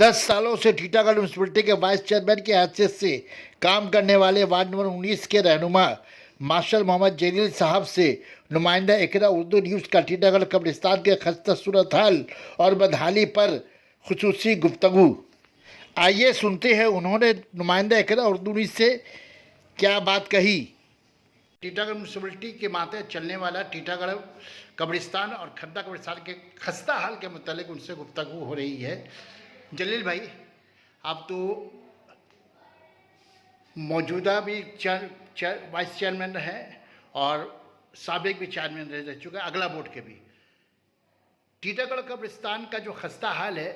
10 सालों से टीटागढ़ म्यूनसिपलिटी के वाइस चेयरमैन की हैसियत से काम करने वाले वार्ड नंबर 19 के रहनुमा मार्शल मोहम्मद जलील साहब से नुमाइंदा इकरा उर्दू न्यूज़ का टीटागढ़ कब्रिस्तान के खस्ता सूरत हाल और बदहाली पर खुसूसी गुफ्तगू। आइए सुनते हैं उन्होंने नुमाइंदा इकरा उर्दू न्यूज़ से क्या बात कही। टीटागढ़ म्यूनसिपलिटी के माथे चलने वाला टीटागढ़ कब्रिस्तान और खद्दा कब्रिस्तान के खस्ता हाल के मुतालिक उनसे गुफ्तगू हो रही है। जलील भाई, आप तो मौजूदा भी वाइस चेयरमैन हैं और साबिक भी चेयरमैन रह चुके हैं, अगला बोर्ड के भी। टीटागढ़ कब्रिस्तान का जो खस्ता हाल है,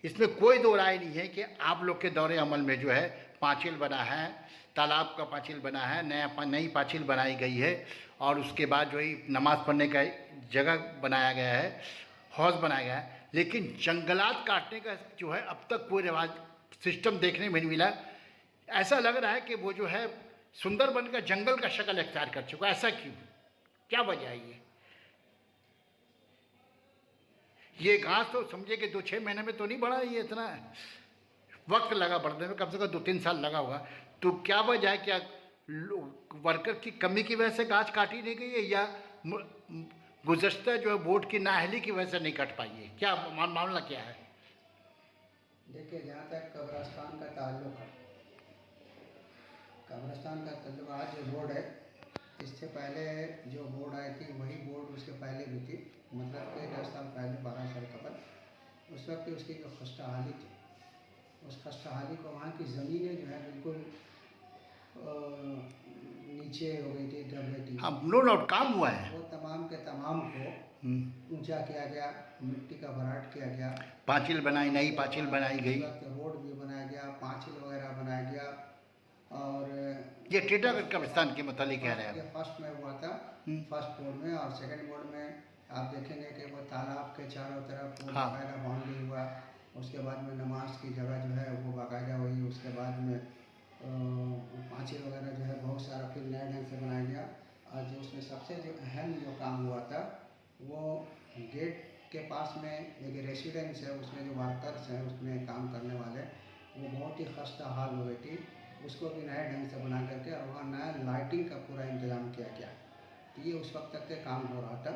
इसमें कोई दो राय नहीं है कि आप लोग के दौरे अमल में जो है पाँचिल बना है, तालाब का पाँचिल बना है, नई पाँचिल बनाई गई है और उसके बाद जो है नमाज़ पढ़ने का जगह बनाया गया है, हौज बनाया गया है। लेकिन जंगलात काटने का जो है अब तक कोई रिवाज सिस्टम देखने में नहीं मिला। ऐसा लग रहा है कि वो जो है सुंदरबन का जंगल का शक्ल इख्तियार कर चुका। ऐसा क्यों, क्या वजह है ये घास तो समझे कि 2-6 महीने में तो नहीं बढ़ा, ये इतना वक्त लगा बढ़ने में, कम से कम 2-3 साल लगा होगा। तो क्या वजह है, क्या वर्कर की कमी की वजह से घास काटी नहीं गई है या गुज़श्ता जो है बोर्ड की नाअहली की वजह से नहीं कट पाई है, क्या मामला क्या है? देखिए, जहाँ तक कब्रिस्तान का ताल्लुक है, कब्रिस्तान का ताल्लुक आज जो बोर्ड है, इससे पहले जो बोर्ड आई थी वही बोर्ड उसके पहले भी थी, मतलब कि 10 साल पहले, 12 साल कबल। उस वक्त उसकी जो खस्ताहाली थी, उस खस्ताहाली को वहाँ की ज़मीनें जो है बिल्कुल नीचे हो गई थी, दब गई थी। हाँ, नो डाउट काम हुआ है। वो तमाम के तमाम को ऊंचा किया गया, मिट्टी का भराट किया गया, पाँचिल बनाई, नई पाँचिल बनाई गई, रोड भी बनाया गया, पाँचिल वगैरह बनाया गया। और ये टीटागढ़ कब्रिस्तान के मुतालिक कह रहे हैं। ये फर्स्ट में हुआ था, फर्स्ट बोर्ड में। और सेकंड बोर्ड में आप देखेंगे कि वो तालाब के चारों तरफ बाकायदा बाउंड्री हुआ। उसके बाद में नमाज की जगह जो है वो बाकायदा हुई। उसके बाद में पाँचिल वगैरह जो है बहुत सारा फिर नए ढंग से बनाया गया। और जो उसमें सबसे जो अहम जो काम हुआ था, वो गेट के पास में एक रेसिडेंस है, उसमें जो वर्कर्स हैं उसमें काम करने वाले, वो बहुत ही खस्ता हाल हो गई थी। उसको भी नए ढंग से बना करके और वहाँ नया लाइटिंग का पूरा इंतज़ाम किया गया। तो ये उस वक्त तक के काम हो रहा था।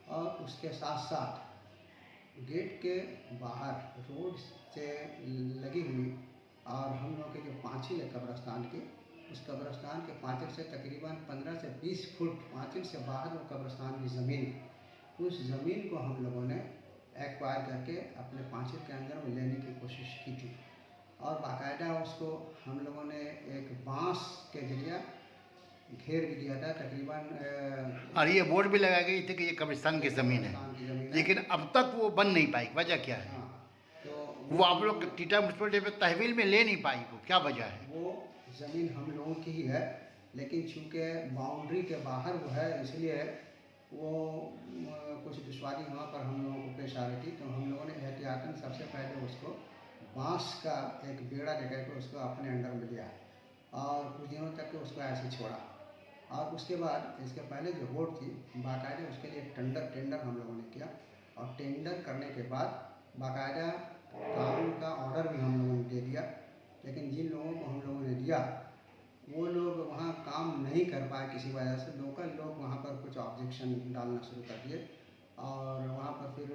और उसके साथ साथ गेट के बाहर रोड से लगी हुई और हम लोग के जो पाँचिल है कब्रिस्तान की, उस कब्रिस्तान के पाँचिल से तकरीबन 15 से 20 फुट पाँचिल से बाहर वो कब्रिस्तान की ज़मीन, उस ज़मीन को हम लोगों ने एक्वायर करके अपने पाँचिल के अंदर में लेने की कोशिश की थी। और बाकायदा उसको हम लोगों ने एक बांस के जरिए घेर भी दिया था तकरीबन। और ये बोर्ड भी लगाई गई थी कि ये कब्रिस्तान की ज़मीन है, लेकिन अब तक वो बन नहीं पाई। वजह क्या है? तो वो आप लोग टीटा म्यूनसिपलिटी पे तहवील में ले नहीं पाई, वो क्या वजह है? वो ज़मीन हम लोगों की ही है, लेकिन चूँकि बाउंड्री के बाहर वो है, इसलिए वो कुछ दुश्वारी वहाँ पर हम लोगों को पेश आ रही थी। तो हम लोगों ने एहतियातन सबसे पहले उसको बांस का एक बेड़ा लेकर के उसको अपने अंडर में लिया और कुछ दिनों तक उसको ऐसे छोड़ा। और उसके बाद इसके पहले जो बोर्ड थी, बाकायदा उसके लिए टेंडर हम लोगों ने किया। और टेंडर करने के बाद बाकायदा काम का ऑर्डर भी हम लोगों ने दे दिया। लेकिन जिन लोगों को हम लोगों ने दिया, वो लोग वहाँ काम नहीं कर पाए किसी वजह से। लोकल लोग वहाँ पर कुछ ऑब्जेक्शन डालना शुरू कर दिए और वहाँ पर फिर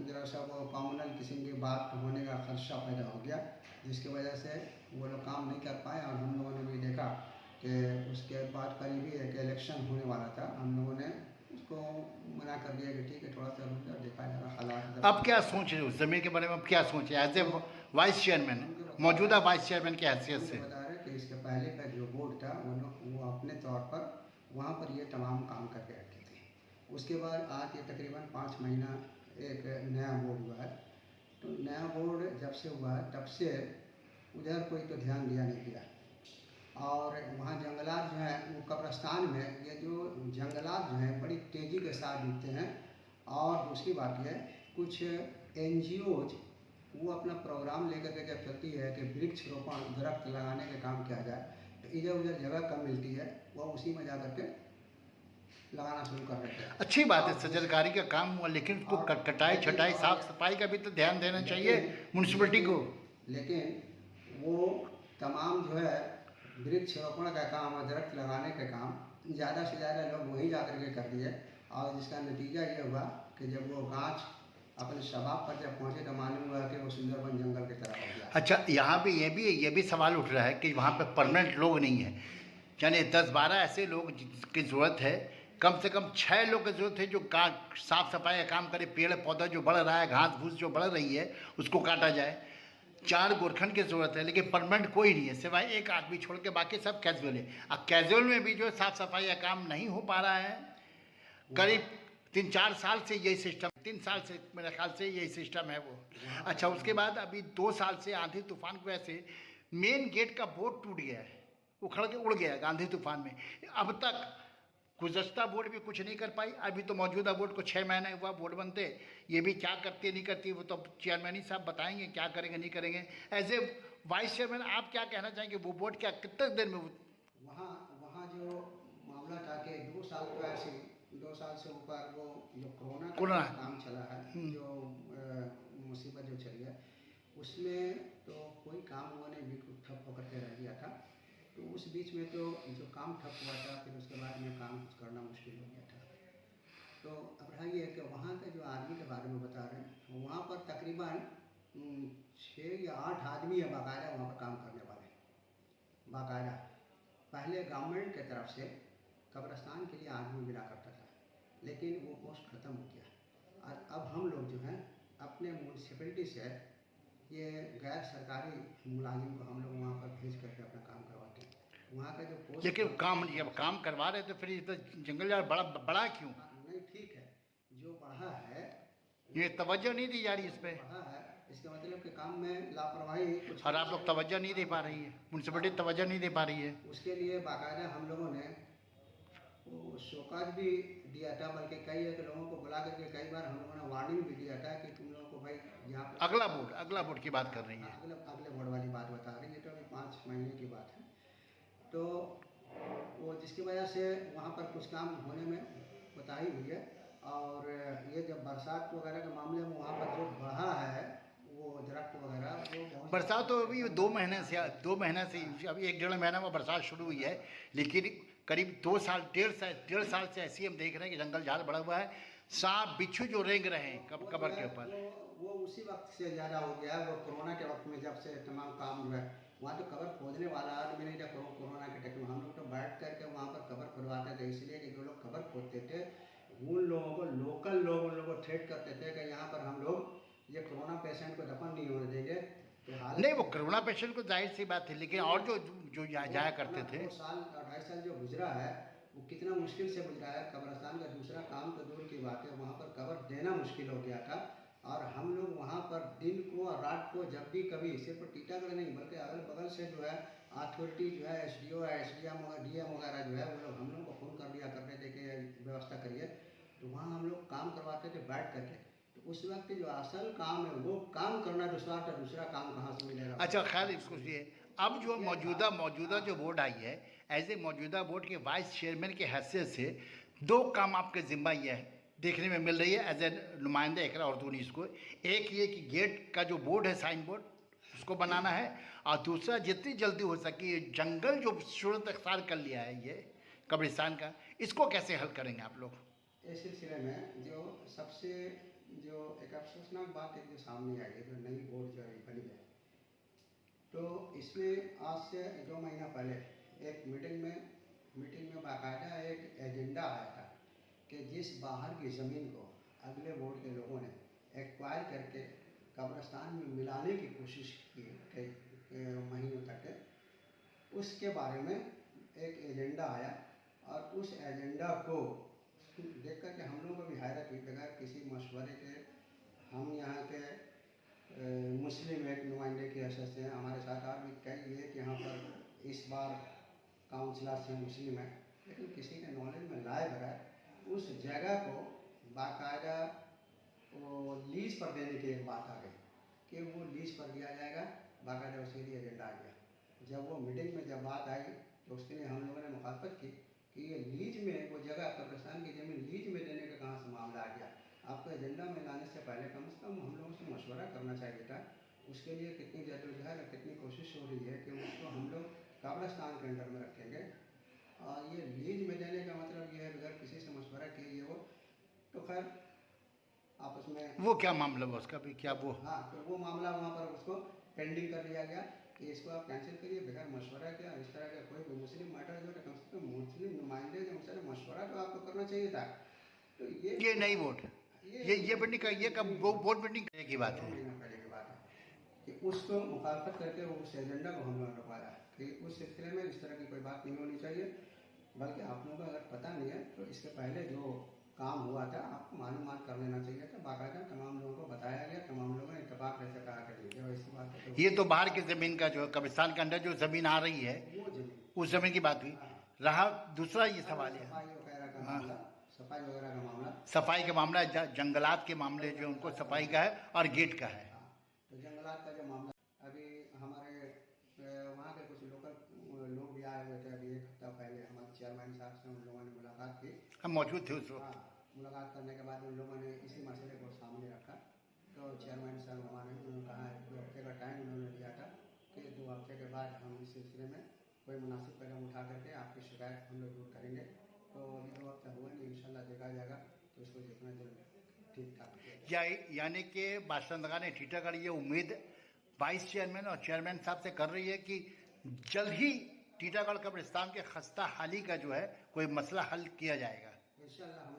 ज़रा सा वो कॉम्युनल किस्म की बात होने का खदशा पैदा हो गया, जिसकी वजह से वो लोग काम नहीं कर पाए। और हम लोगों ने भी देखा कि उसके बाद करीबी एक इलेक्शन होने वाला था, हम लोगों ने उसको मना कर दिया कि ठीक है, थोड़ा सा रुक जाओ, देखा जा रहा हालात। अब क्या सोच रहे हो ज़मीन के बारे में? अब क्या सोच रहे एज ए वाइस चेयरमैन, मौजूदा वाइस चेयरमैन की हैसियत से? बता रहे कि इसके पहले का जो बोर्ड था वो अपने तौर पर वहाँ पर ये तमाम काम करके रखे थे। उसके बाद आज ये तकरीबन 5 महीना एक नया बोर्ड हुआ है। तो नया बोर्ड जब से हुआ है तब से उधर कोई तो ध्यान दिया नहीं गया। और वहाँ जंगलात जो हैं, वो कब्रिस्तान में ये जो जंगलात जो हैं बड़ी तेज़ी के साथ उगते हैं। और दूसरी बात यह, कुछ NGOज वो अपना प्रोग्राम लेकर के जब चलती है कि वृक्ष रोपण, दरख्त लगाने का काम किया जाए, तो इधर उधर जगह कम मिलती है, वह उसी में जा कर के लगाना शुरू कर देते हैं। अच्छी बात है, सजरकारी का काम हुआ, लेकिन उसको कटाई छटाई साफ सफाई का भी तो ध्यान देना चाहिए म्यूनसिपलिटी को। लेकिन वो तमाम जो है वृक्षारोपण का काम और दरख्त लगाने का काम ज़्यादा से ज़्यादा लोग वहीं जा कर के कर दिए, और जिसका नतीजा ये हुआ कि जब वो गाछ अपने शबाब पर जब पहुँचे तो मालूम हुआ कि वो सुंदरबन जंगल की तरह हो गया। अच्छा, यहाँ पे ये भी सवाल उठ रहा है कि वहाँ पे परमानेंट लोग नहीं है, यानी 10-12 ऐसे लोग की ज़रूरत है, कम से कम 6 लोग की ज़रूरत है जो साफ सफाई का काम करे, पेड़ पौधा जो बढ़ रहा है, घास फूस जो बढ़ रही है उसको काटा जाए। 4 गोरखंड की ज़रूरत है, लेकिन परमानेंट कोई नहीं है सिवाय एक आदमी छोड़ के, बाकी सब कैजुअल है। अब कैजुअल में भी जो साफ सफाई का काम नहीं हो पा रहा है, करीब 3-4 साल से यही सिस्टम, 3 साल से मेरे ख्याल से यही सिस्टम है वो। अच्छा, उसके बाद अभी 2 साल से आंधी तूफान की वजह से मेन गेट का बोर्ड टूट गया है, उखड़ के उड़ गया है आंधी तूफान में। अब तक गुज़श्ता बोर्ड भी कुछ नहीं कर पाई, अभी तो मौजूदा बोर्ड को 6 महीने हुआ बोर्ड बनते, ये भी क्या करती नहीं करती वो तो चेयरमैन ही साहब बताएंगे क्या करेंगे नहीं करेंगे। एज ए वाइस चेयरमैन आप क्या कहना चाहेंगे, वो बोर्ड क्या कितने देर में वहाँ वहाँ जो मामला था कि 2 साल तो ऐसे 2 साल से ऊपर वो जो कोरोना का काम चला है, जो मुसीबत जो चली है उसमें तो कोई काम हुआ नहीं, बिल्कुल ठप होकर के रह गया था। तो उस बीच में तो जो काम ठप हुआ था, फिर उसके बाद में काम करना मुश्किल हो गया था। तो अब रहा ये है कि वहाँ के जो आदमी के बारे में बता रहे हैं, वहाँ पर तकरीबन 6 या 8 आदमी है बाकायदा वहाँ पर काम करने वाले, बाकायदा। पहले गवर्नमेंट की तरफ से कब्रिस्तान के लिए आदमी मिला करता था, लेकिन वो पोस्ट ख़त्म हो गया, और अब हम लोग जो हैं अपने म्यूनसिपलिटी से ये गैर सरकारी मुलाजिम को हम लोग वहाँ पर भेज करके अपना काम करवाते हैं। वहाँ का जो पोस्ट, लेकिन काम जब काम करवा रहे तो फिर तो जंगल झाड़ बड़ा क्यों? नहीं ठीक है, जो बढ़ा है ये तवज्जो नहीं दी जा रही इस पर, बढ़ा है, इसका मतलब कि काम में लापरवाही कुछ, और आप लोग तवज्जो नहीं दे पा रही है, म्यूनसिपलिटी तवज्जो नहीं दे पा रही है। उसके लिए बाकायदा हम लोगों ने वो शोकाज भी दिया था, बल्कि कई एक लोगों को बुला करके कई बार हम लोगों ने वार्निंग भी दिया था कि तुम लोगों को भाई यहाँ पर अगला बोर्ड की बात कर रही है। अगले बोर्ड वाली बात बता रही है, तो अभी 5 महीने की बात है। तो वो जिसकी वजह से वहाँ पर कुछ काम होने में कोताही हुई है, और ये जब बरसात वगैरह के मामले में वहाँ पर जो बढ़ा है वो दरख्त वगैरह वो बहुत, बरसात तो अभी 2 महीने से अभी 1-1.5 महीना में बरसात शुरू हुई है, लेकिन करीब 2 साल 1.5 साल से ऐसे ही हम देख रहे हैं कि जंगल झाड़ बढ़ा हुआ है, सांप बिच्छू जो रेंग रहे हैं कब्र के ऊपर। वो उसी वक्त से ज़्यादा हो गया है, वो कोरोना के वक्त में जब से तमाम काम जो है वहाँ तो कब्र खोदने वाला आदमी नहीं था। कोरोना के टाइम हम लोग तो बैठ करके वहाँ पर कब्र खुदवाते थे, इसलिए कि जो लोग कब्र खोदते थे उन लोगों को लोकल लोग उन लोगों को थ्रेट करते थे कि यहाँ पर हम लोग ये कोरोना पेशेंट को दफन नहीं होने देंगे। तो नहीं, वो कोरोना पेशेंट को जाहिर सी बात है, लेकिन और जो जाया करते थे 2 साल 2.5 साल जो गुजरा है वो कितना मुश्किल से गुजरा है। कब्रिस्तान का दूसरा काम तो दूर की बात है, वहाँ पर कब्र देना मुश्किल हो गया था, और हम लोग वहाँ पर दिन को और रात को जब भी कभी सिर्फ टीटागढ़ नहीं बल्कि अगल बगल से जो है अथॉरिटी जो है SDO है, SDM DM वगैरह जो है वो लोग हम लोग को फ़ोन कर दिया करते थे कि व्यवस्था करिए, तो वहाँ हम लोग काम करवाते थे बैठ करके। तो उस वक्त जो असल काम है वो काम करना दूसरा था, दूसरा काम कहाँ से मिलेगा। अच्छा खैर, इसको ये अब जो मौजूदा जो बोर्ड आई है, एज ए मौजूदा बोर्ड के वाइस चेयरमैन की हैसियत से 2 काम आपके जिम्मा ये है देखने में मिल रही है एज ए नुमाइंदे एकरा और 19 को। एक ये कि गेट का जो बोर्ड है, साइन बोर्ड, उसको बनाना है, और दूसरा जितनी जल्दी हो सके ये जंगल जो सूरत अख्तियार कर लिया है ये कब्रिस्तान का, इसको कैसे हल करेंगे आप लोग? इस सिलसिले में जो सबसे जो एक अफसोसनाक बात है जो सामने आई है, जो नई बोर्ड जो बनी है, तो इसमें आज से 2 महीना पहले एक मीटिंग में बाकायदा एक एजेंडा आया था कि जिस बाहर की ज़मीन को अगले बोर्ड के लोगों ने एक्वायर करके कब्रिस्तान में मिलाने की कोशिश की कई महीनों तक, उसके बारे में एक एजेंडा आया, और उस एजेंडा को देख कर के हम लोगों को भी हैरत हुई। बगैर किसी मशवरे के हम यहाँ के मुस्लिम एक नुमाइंदे के हैसियत से हैं, हमारे साथ और भी कई है कि यहाँ पर इस बार काउंसलर से मुस्लिम है, लेकिन किसी के नॉलेज में लाए बगैर उस जगह को बाकायदा वो लीज पर देने की एक बात आ गई कि वो लीज पर दिया जाएगा, बाकायदा उसके लिए एजेंडा आ गया। जब वो मीटिंग में जब बात आई तो उसके लिए हम लोगों ने मुखालफत की, कि ये लीज में वो जगह कब्रिस्तान की ज़मीन लीज में देने का कहाँ से मामला आ गया। आपको एजेंडा में लाने से पहले कम से कम हम लोगों से मशवरा करना चाहिए था। उसके लिए कितनी जद्दोजहद और कितनी कोशिश हो रही है कि उसको हम लोग कब्रिस्तान के अंडर में रखेंगे। और ये लीज में देने का मतलब ये है बगैर किसी से मशवरा किए ये वो, तो खैर आपस में वो क्या मामला हुआ उसका भी, क्या वो? हाँ, तो वो मामला वहाँ पर उसको पेंडिंग कर दिया गया कि इसको आप कैंसिल करिए बगैर मशवरा किया। इस तरह का कोई भी मुस्लिम मैटर जो है कम से कम मुस्लिम नुमाइंदे जो उनसे मशवरा तो आपको करना चाहिए था। तो ये नहीं वोट, ये बिल्डिंग का, ये कब वोट बिल्डिंग करने की बात है पहले की बात है कि उसको मुखालफत करके उस एजेंडा को हम लोगों ने रुकवाया कि उस सिलसिले में इस तरह की कोई बात नहीं होनी चाहिए। बल्कि आप लोगों को अगर पता नहीं है तो इसके पहले जो काम हुआ था आपको मालूमात कर लेना चाहिए था। बाकायदा तमाम लोगों को बताया गया, तमाम लोगों ने इत्तेफाक से कहा कि ऐसी बात है। ये तो बाहर की जमीन का जो कब्रिस्तान के अंदर जो जमीन आ रही है वो जमीन, उस जमीन की बात हुई। रहा दूसरा ये सवाल है सफाई वगैरह का मामला, सफाई वगैरह का मामला, सफाई का मामला, जंगलात के मामले जो उनको सफाई का है और गेट का है। तो जंगलात का जो मामला, अभी हमारे वहाँ के कुछ लोकल लोग भी आए हुए थे। अभी एक हफ्ता पहले हमारे चेयरमैन साहब से उन लोगों ने मुलाकात की। हम मौजूद थे उस वक्त। हाँ, मुलाकात करने के बाद उन लोगों ने इसी मसले को सामने रखा। तो चेयरमैन साहब हमारे उन्होंने कहा 2 हफ्ते का टाइम उन्होंने दिया था कि 2 हफ्ते के बाद हम इस सिलसिले में कोई मुनासिब कदम उठा करके आपकी शिकायत हम लोग दूर करेंगे। तो अभी 2 हफ्ता हुआ नहीं, इंशाल्लाह देखा जाएगा तो इसको जितना जल्द ठीक ठाक। यानी कि बाशिंदा ने टीटागढ़ ये उम्मीद वाइस चेयरमैन और चेयरमैन साहब से कर रही है कि जल्द ही टीटागढ़ कब्रिस्तान के खस्ता हाली का जो है कोई मसला हल किया जाएगा। इंशाल्लाह